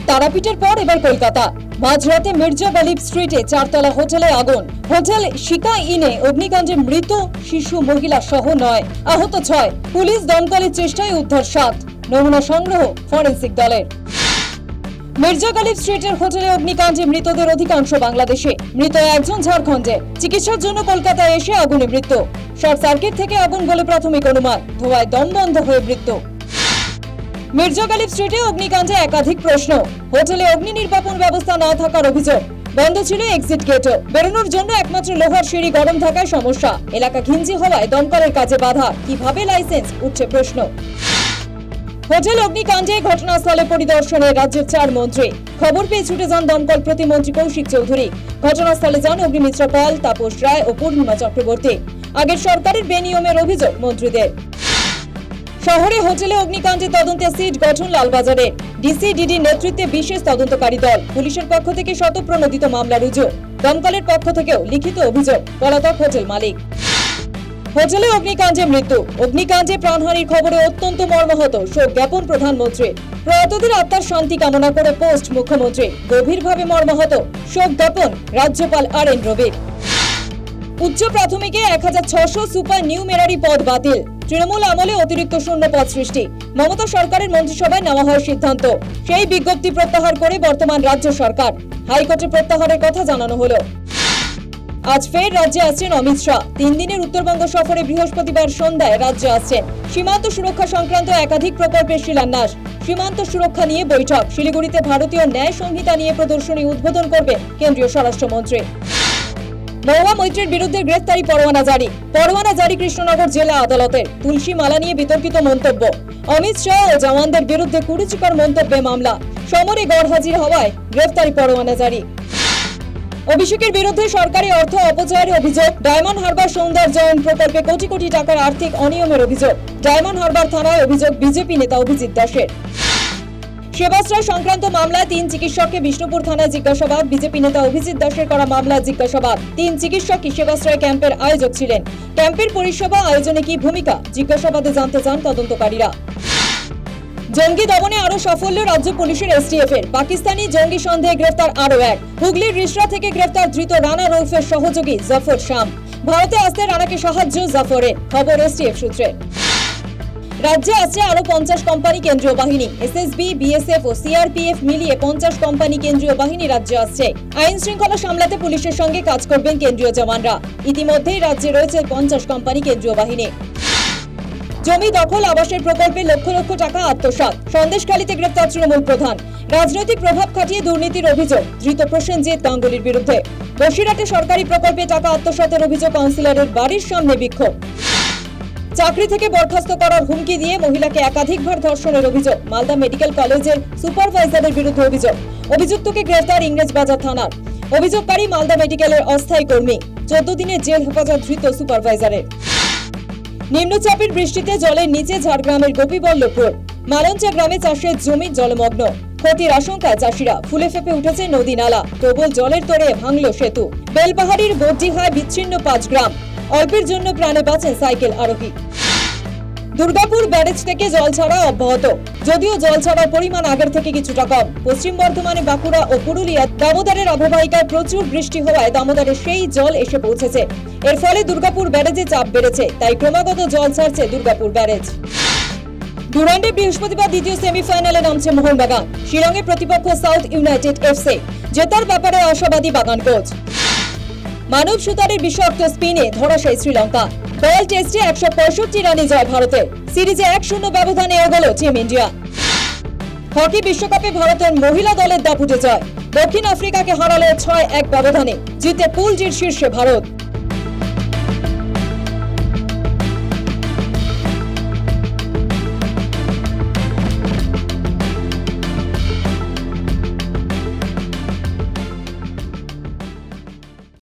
তারাপীঠের পর এবার কলকাতা। মাঝরাতে মির্জা গালিব স্ট্রিটে চারতলা হোটেলে আগুন। হোটেল শিকা ইনে অগ্নিকাণ্ডে মৃত শিশু মহিলা সহ 9, আহত 6। পুলিশ দমকলের চেষ্টায় উদ্ধার 7। নমুনা সংগ্রহ ফরেন্সিক দলের। মির্জা গালিব স্ট্রিটের হোটেলে অগ্নিকাণ্ডে মৃতদের অধিকাংশ বাংলাদেশে, মৃত একজন ঝাড়খণ্ডে। চিকিৎসার জন্য কলকাতায় এসে আগুনে মৃত্যু। শর্ট সার্কিট থেকে আগুন বলে প্রাথমিক অনুমান, ধোঁয়ায় দম বন্ধ হয়ে মৃত্যু। মির্জা গালিব স্ট্রিটে অগ্নিকাণ্ডে একাধিক প্রশ্ন। হোটেলে অগ্নি নির্বাপন ব্যবস্থা না থাকার অভিযোগ। বন্ধ ছিল এক্সিট গেটও। বেরোনোর জন্য একমাত্র লোহার সিঁড়ি গরম থাকায় সমস্যা। এলাকা ঘিঞ্জি হওয়ায় দমকলের কাজে বাধা। কিভাবে লাইসেন্স, উঠছে প্রশ্ন। হোটেল অগ্নিকাণ্ডে ঘটনাস্থলে পরিদর্শনে রাজ্যের 4 মন্ত্রী। খবর পেয়ে ছুটে যান দমকল প্রতিমন্ত্রী কৌশিক চৌধুরী। ঘটনাস্থলে যান অগ্নিমিত্রা পাল, তাপস রায় ও পূর্ণিমা চক্রবর্তী। আগের সরকারের বেনিয়মের অভিযোগ মন্ত্রীদের। শহরে হোটেলে অগ্নিকাণ্ডে তদন্তে সিট গঠন লালবাজারে। ডিসিডিডির নেতৃত্বে বিশেষ তদন্তকারী দল। পুলিশের পক্ষ থেকে শতপ্রণোদিত মামলা রুজু। দমকলের পক্ষ থেকেও লিখিত অভিযোগ। পলাতক হোটেল মালিক। হোটেলে অগ্নিকাণ্ডে মৃত্যু। অগ্নিকাণ্ডে প্রাণহানির খবরে অত্যন্ত মর্মাহত, শোক জ্ঞাপন প্রধানমন্ত্রী। প্রয়াতদের আত্মার শান্তি কামনা করে পোস্ট মুখ্যমন্ত্রী। গভীরভাবে মর্মাহত, শোক জ্ঞাপন রাজ্যপাল RN রবির। উচ্চ প্রাথমিকে 1600 সুপার নিউমেরারি পদ বাতিল। তৃণমূল আমলে অতিরিক্ত শূন্য পদ সৃষ্টি। মমতা সরকারের মন্ত্রিসভায় নেওয়া হয় সিদ্ধান্ত। সেই বিজ্ঞপ্তি প্রত্যাহার করে বর্তমান রাজ্য সরকার। হাইকোর্টে প্রত্যাহারের কথা জানানো হলো। আজ ফের রাজ্যে আসছেন অমিত শাহ। 3 দিনের উত্তরবঙ্গ সফরে বৃহস্পতিবার সন্ধ্যায় রাজ্যে আসছেন। সীমান্ত সুরক্ষা সংক্রান্ত একাধিক প্রকল্পের শিলান্যাস। সীমান্ত সুরক্ষা নিয়ে বৈঠক। শিলিগুড়িতে ভারতীয় ন্যায় সংহিতা নিয়ে প্রদর্শনী উদ্বোধন করবে কেন্দ্রীয় স্বরাষ্ট্রমন্ত্রী। মহুয়া মৈত্রের বিরুদ্ধে গ্রেফতারি পরোয়ানা জারি কৃষ্ণনগর জেলা আদালতের। তুলসী মালা নিয়ে বিতর্কিত মন্তব্য। অমিত শাহ ও জওয়ানদের বিরুদ্ধে কুরুচিকর মন্তব্যে মামলা। সমরে গড়হাজির হওয়ায় গ্রেফতারি পরোয়ানা জারি। অভিষেকের বিরুদ্ধে সরকারি অর্থ অপচয়ের অভিযোগ। ডায়মন্ড হারবার সৌন্দর্যায়ন প্রকল্পে কোটি কোটি টাকার আর্থিক অনিয়মের অভিযোগ। ডায়মন্ড হারবার থানায় অভিযোগ বিজেপি নেতা অভিজিৎ দাসের। সেবাশ্রয় সংক্রান্ত মামলায় 3 চিকিৎসককে বিষ্ণুপুর থানায় জিজ্ঞাসাবাদ। বিজেপি নেতা অভিজিৎ দাসের করা মামলা জিজ্ঞাসাবাদ। 3 চিকিৎসকই সেবাশ্রয় ক্যাম্পের আয়োজক ছিলেন। ক্যাম্পের পরিষেবা আয়োজনে কি ভূমিকা, জিজ্ঞাসাবাদে জানতে চান তদন্তকারীরা। জঙ্গি দমনে আরো সাফল্য রাজ্য পুলিশের STF এর। পাকিস্তানি জঙ্গি সন্দেহে গ্রেফতার আরো এক। হুগলির রিসরা থেকে গ্রেফতার ধৃত রানা রৌফের সহযোগী জাফর শাম। ভারতে আসতে রানাকে সাহায্য জাফরের, খবর STF সূত্রে। রাজ্যে আছে আরো 50 কোম্পানি কেন্দ্রীয় বাহিনী। SSB, BSF ও CRPF মিলিয়ে 50 কোম্পানি কেন্দ্রীয় বাহিনী রাজ্যে আসছে। আইন শৃঙ্খলা সামলাতে পুলিশের সঙ্গে কাজ করবেন কেন্দ্রীয় জওয়ানরা। ইতিমধ্যেই রাজ্যে রয়েছে 50 কোম্পানি কেন্দ্রীয় বাহিনী। জমি দখল, আবাসের প্রকল্পে লক্ষ লক্ষ টাকা আত্মসাৎ। সন্দেশখালীতে গ্রেফতার তৃণমূল প্রধান। রাজনৈতিক প্রভাব খাটিয়ে দুর্নীতির অভিযোগ। ধৃত প্রসেনজিৎ গাঙ্গুলির বিরুদ্ধে। বসিরহাটে সরকারি প্রকল্পে টাকা আত্মসাতের অভিযোগ। কাউন্সিলরের বাড়ির সামনে বিক্ষোভ। চাকরি থেকে বরখাস্ত করার হুমকি দিয়ে মহিলাকে একাধিকবার ধর্ষণের অভিযোগ। মালদা মেডিকেল কলেজের সুপারভাইজারের বিরুদ্ধে অভিযোগ। অভিযুক্তকে গ্রেফতার ইংরেজবাজার থানার। অভিযোগকারী মালদা মেডিকেলের অস্থায়ী কর্মী। 14 দিনের জেল হেফাজত ধৃত সুপারভাইজারের। নিম্নচাপের বৃষ্টিতে জলের নিচে ঝাড়গ্রামের গোপীবল্লভপুর। মালঞ্চা গ্রামে চাষের জমি জলমগ্ন। ক্ষতির আশঙ্কায় চাষিরা। ফুলে ফেপে উঠেছে নদী নালা। প্রবল জলের তোড়ে ভাঙল সেতু। বেলপাহাড়ির বর্জিহায় বিচ্ছিন্ন 5 গ্রাম। অল্পের জন্য প্রাণে বাঁচেন সাইকেল আরোহী। দুর্গাপুর ব্যারেজ থেকে জল ছাড়া অব্যাহত, যদিও জল ছাড়ার পরিমাণ আগের থেকে কিছুটা কম। পশ্চিম বর্ধমানে, বাঁকুড়া ও পুরুলিয়া দামোদরের অববাহিকায় প্রচুর বৃষ্টি হওয়ায় দামোদরে সেই জল এসে পৌঁছেছে। এর ফলে দুর্গাপুর ব্যারেজে চাপ বেড়েছে, তাই ক্রমাগত জল ছাড়ছে দুর্গাপুর ব্যারেজ। ডুরান্ডে বৃহস্পতিবার দ্বিতীয় সেমিফাইনালে নামছে মোহনবাগান। শিলংয়ে প্রতিপক্ষ সাউথ ইউনাইটেড FC। জেতার ব্যাপারে আশাবাদী বাগান কোচ। মানব সুতারের বিষাক্ত স্পিনে ধরাশায়ী শ্রীলঙ্কা। রয়্যাল টেস্টে 165 রানে জয় ভারতের। সিরিজে 1-0 ব্যবধানে এগোলো টিম ইন্ডিয়া। হকি বিশ্বকাপে ভারতের মহিলা দলের দাপুটে জয়। দক্ষিণ আফ্রিকাকে হারালো 6-1 ব্যবধানে। জিতে পুল জির শীর্ষে ভারত।